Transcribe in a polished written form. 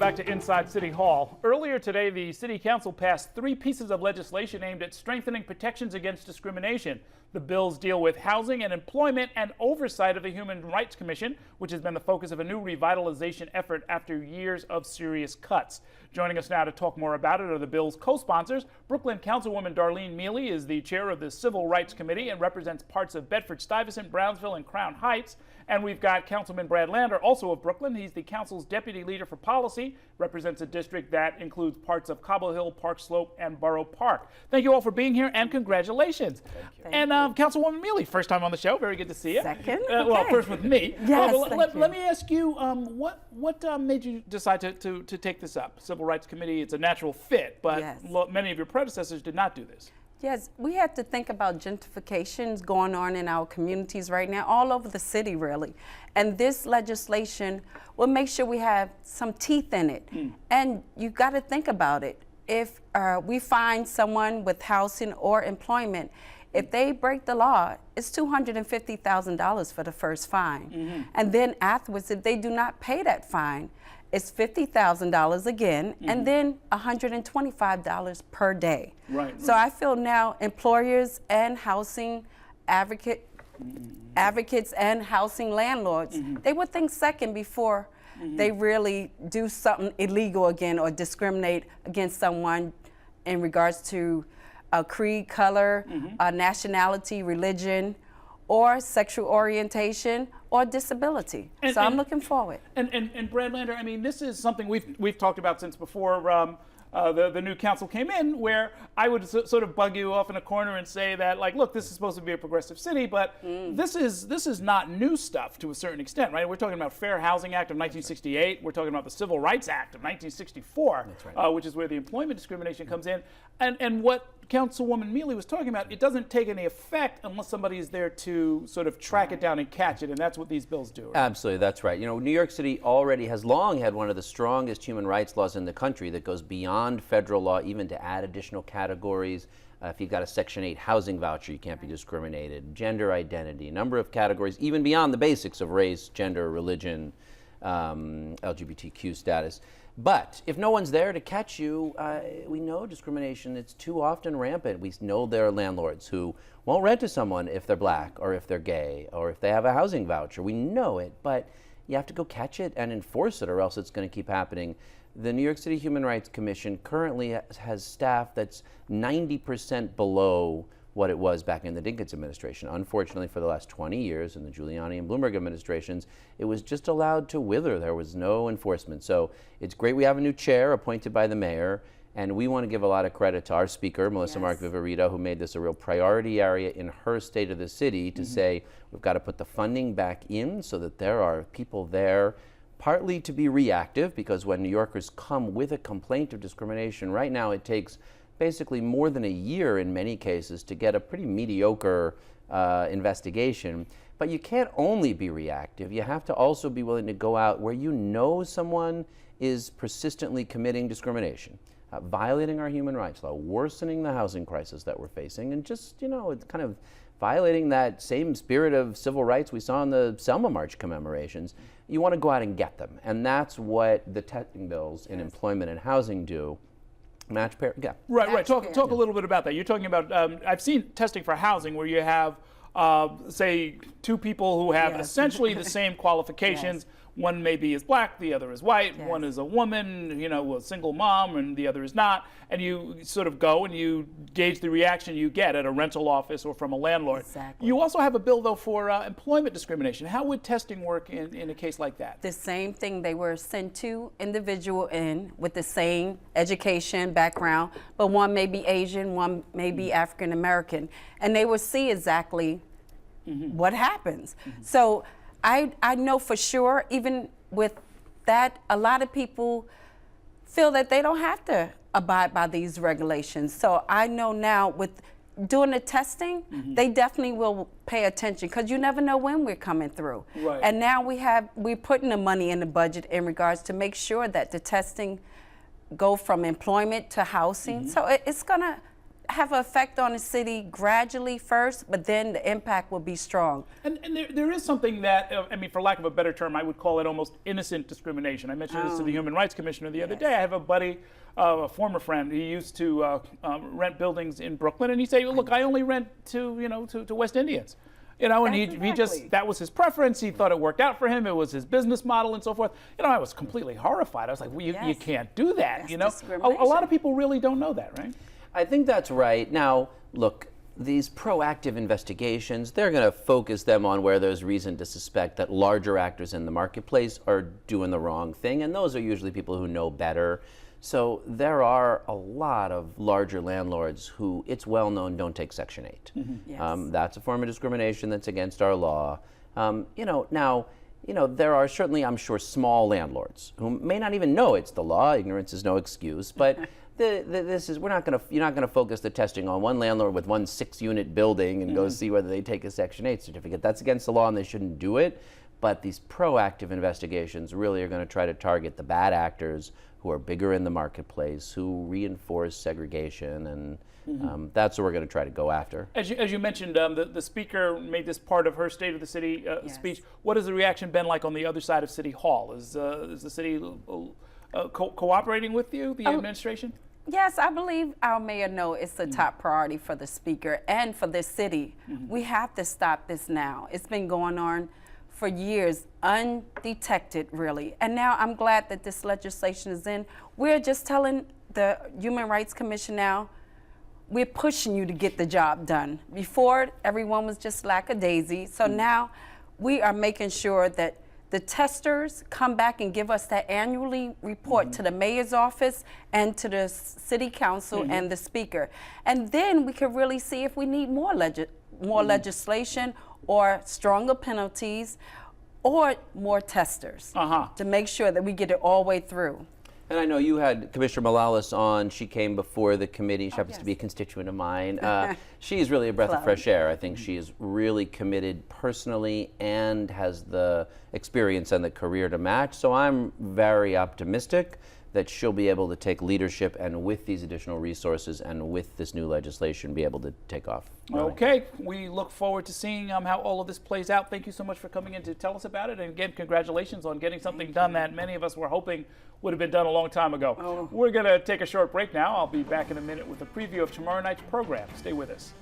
back to Inside City Hall. Earlier today, the City Council passed 3 pieces of legislation aimed at strengthening protections against discrimination. The bills deal with housing and employment and oversight of the Human Rights Commission, which has been the focus of a new revitalization effort after years of serious cuts. Joining us now to talk more about it are the bill's co-sponsors. Brooklyn Councilwoman Darlene Mealy is the chair of the Civil Rights Committee and represents parts of Bedford-Stuyvesant, Brownsville, and Crown Heights. And we've got Councilman Brad Lander, also of Brooklyn. He's the council's deputy leader for policy, represents a district that includes parts of Cobble Hill, Park Slope, and Borough Park. Thank you all for being here, and congratulations. Thank you. And Councilwoman Mealy, first time on the show. Very good to see you. Second. Well, first with me. Yes, let me ask you, what made you decide to take this up? Civil Rights Committee, it's a natural fit, but Yes. many of your predecessors did not do this. Yes, we have to think about gentrifications going on in our communities right now, all over the city, really. And this legislation will make sure we have some teeth in it. And you got to think about it. If we find someone with housing or employment, if they break the law, it's $250,000 for the first fine. And then afterwards, if they do not pay that fine, it's $50,000 again, and then $125 per day. Right. So I feel now employers and housing advocates and housing landlords, they would think second before they really do something illegal again or discriminate against someone in regards to a creed, color, nationality, religion, or sexual orientation, or disability. So I'm looking forward. And Brad Lander, I mean, this is something we've talked about since before the new council came in, where I would sort of bug you off in a corner and say that, like, look, this is supposed to be a progressive city, but this is not new stuff to a certain extent, right? We're talking about Fair Housing Act of 1968. We're talking about the Civil Rights Act of 1964, which is where the employment discrimination comes in. And what Councilwoman Mealy was talking about, it doesn't take any effect unless somebody is there to sort of track it down and catch it, and that's what these bills do. Right? Absolutely, that's right. You know, New York City already has long had one of the strongest human rights laws in the country that goes beyond federal law, even to add additional categories. If you've got a Section 8 housing voucher, you can't be discriminated. Gender identity, a number of categories, even beyond the basics of race, gender, religion, LGBTQ status. But if no one's there to catch you, we know discrimination, it's too often rampant. We know there are landlords who won't rent to someone if they're black or if they're gay or if they have a housing voucher. We know it, but you have to go catch it and enforce it, or else it's going to keep happening. The New York City Human Rights Commission currently has staff that's 90% below what it was back in the Dinkins administration. Unfortunately, for the last 20 years in the Giuliani and Bloomberg administrations, it was just allowed to wither. There was no enforcement. So it's great we have a new chair appointed by the mayor, and we want to give a lot of credit to our speaker, Melissa Mark Viverito, who made this a real priority area in her state of the city to say we've got to put the funding back in so that there are people there, partly to be reactive, because when New Yorkers come with a complaint of discrimination, right now it takes basically more than a year in many cases to get a pretty mediocre investigation. But you can't only be reactive. You have to also be willing to go out where you know someone is persistently committing discrimination, violating our human rights law, worsening the housing crisis that we're facing, and just, you know, it's kind of violating that same spirit of civil rights we saw in the Selma March commemorations. You want to go out and get them. And that's what the testing bills in employment and housing do. Match pair, yeah. Right. Talk a little bit about that. You're talking about, I've seen testing for housing where you have, say, 2 people who have essentially the same qualifications. One maybe is black, the other is white, one is a woman, you know, a single mom, and the other is not. And you sort of go and you gauge the reaction you get at a rental office or from a landlord. Exactly. You also have a bill, though, for employment discrimination. How would testing work in a case like that? The same thing. They were sent 2 individuals in with the same education background, but one may be Asian, one may be African American, and they will see exactly what happens. So I know for sure, even with that, a lot of people feel that they don't have to abide by these regulations. So I know now with doing the testing, they definitely will pay attention, because you never know when we're coming through. Right. And now we're putting the money in the budget in regards to make sure that the testing go from employment to housing. So it's gonna have an effect on the city gradually first, but then the impact will be strong. And there is something that, I mean, for lack of a better term, I would call it almost innocent discrimination. I mentioned this to the Human Rights Commissioner the other day. I have a buddy, a former friend, he used to rent buildings in Brooklyn, and he'd say, look, I only rent to West Indians. And he just, that was his preference. He thought it worked out for him. It was his business model and so forth. I was completely horrified. I was like, well, you can't do that, That's A lot of people really don't know that, right? I think that's right. Now, look, these proactive investigations, they're going to focus them on where there's reason to suspect that larger actors in the marketplace are doing the wrong thing, and those are usually people who know better. So there are a lot of larger landlords who, it's well known, don't take Section 8. Yes. That's a form of discrimination that's against our law. There are certainly, I'm sure, small landlords who may not even know it's the law. Ignorance is no excuse, but you're not going to focus the testing on one landlord with one 6-unit building and go see whether they take a Section 8 certificate. That's against the law and they shouldn't do it. But these proactive investigations really are going to try to target the bad actors who are bigger in the marketplace, who reinforce segregation, and that's what we're going to try to go after. As you mentioned, the speaker made this part of her State of the City speech. What has the reaction been like on the other side of City Hall? Is the city cooperating with you, the administration? Yes, I believe our mayor knows it's a top priority for the speaker and for this city. We have to stop this now. It's been going on for years, undetected, really. And now I'm glad that this legislation is in. We're just telling the Human Rights Commission now, we're pushing you to get the job done. Before, everyone was just lackadaisy. So now we are making sure that the testers come back and give us that annually report to the mayor's office and to the city council and the speaker. And then we can really see if we need more legislation or stronger penalties or more testers to make sure that we get it all the way through. And I know you had Commissioner Morales on. She came before the committee. She happens to be a constituent of mine. She's really a breath of fresh air. I think she is really committed personally and has the experience and the career to match. So I'm very optimistic that she'll be able to take leadership and with these additional resources and with this new legislation be able to take off. Okay, we look forward to seeing how all of this plays out. Thank you so much for coming in to tell us about it. And again, congratulations on getting something done that many of us were hoping would have been done a long time ago. We're going to take a short break now. I'll be back in a minute with a preview of tomorrow night's program. Stay with us.